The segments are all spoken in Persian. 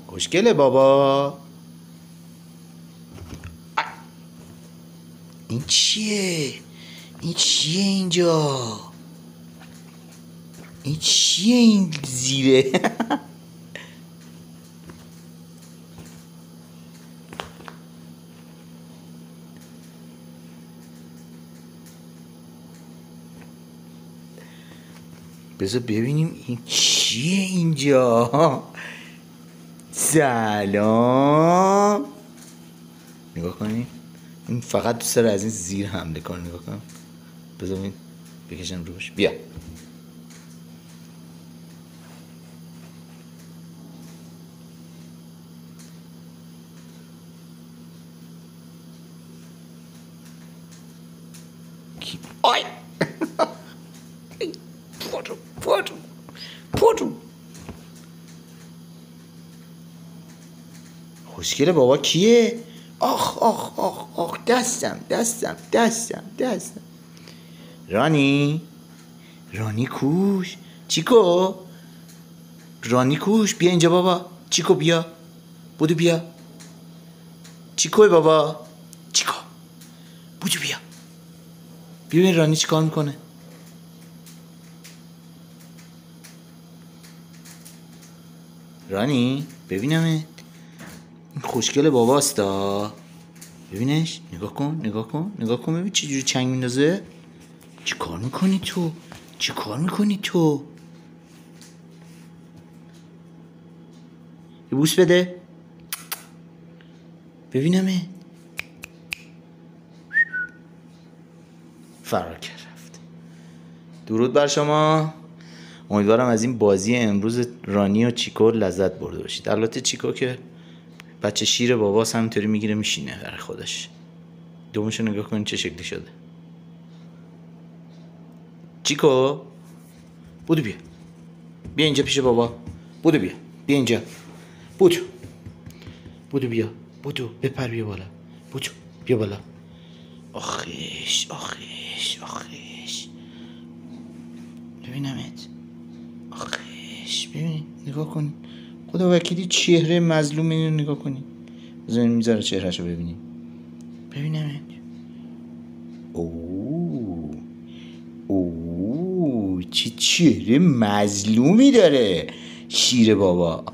خوشگله بابا. این چیه؟ این چیه اینجا؟ این چیه این زیره؟ بذار ببینیم این چیه اینجا. سلام. نگاه کنی این فقط دوست داره از این زیر حمله کنه. نگاه کن. بذار این بکشم روش. بیا. آی پرو خوشگله بابا. کیه؟ آخ آخ آخ آخ دستم. رانی کوش. چیکو رانی کوش بیا اینجا بابا. چیکو بیا. بودو بیا. چیکوی بابا. چیکو بودو بیا. ببین رانی چی کار میکنه. رانی ببینمت. این خوشگل باباستا. ببینش. نگاه کن ببین چه جوری چنگ میندازه. چی کار میکنی تو؟ یه بوس بده ببینمت. فرار کرد رفت. درود بر شما. امیدوارم از این بازی امروز رانی و چیکو لذت برده باشید. البته چیکو که بچه شیر باباست همینطوری میگیره میشینه برای خودش. دومشو نگاه کنید چه شکلی شده. چیکو بودو بیا اینجا پیش بابا. بودو بیا اینجا. بودو بیا. بودو بپر بیا بالا. بودو بیا بالا. آخیش ببینمت. آخیش ببین. نگاه کن. خدا وکیلی چهره مظلوم اینو نگاه کنی. بذارین میذاره چهرهشو ببینیم. ببینمت. اوه چه چهره مظلومی داره شیر بابا.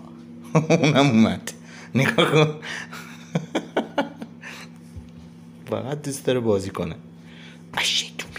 اونم اومد. نگاه کن. فقط دوست داره بازی کنه. اشیتون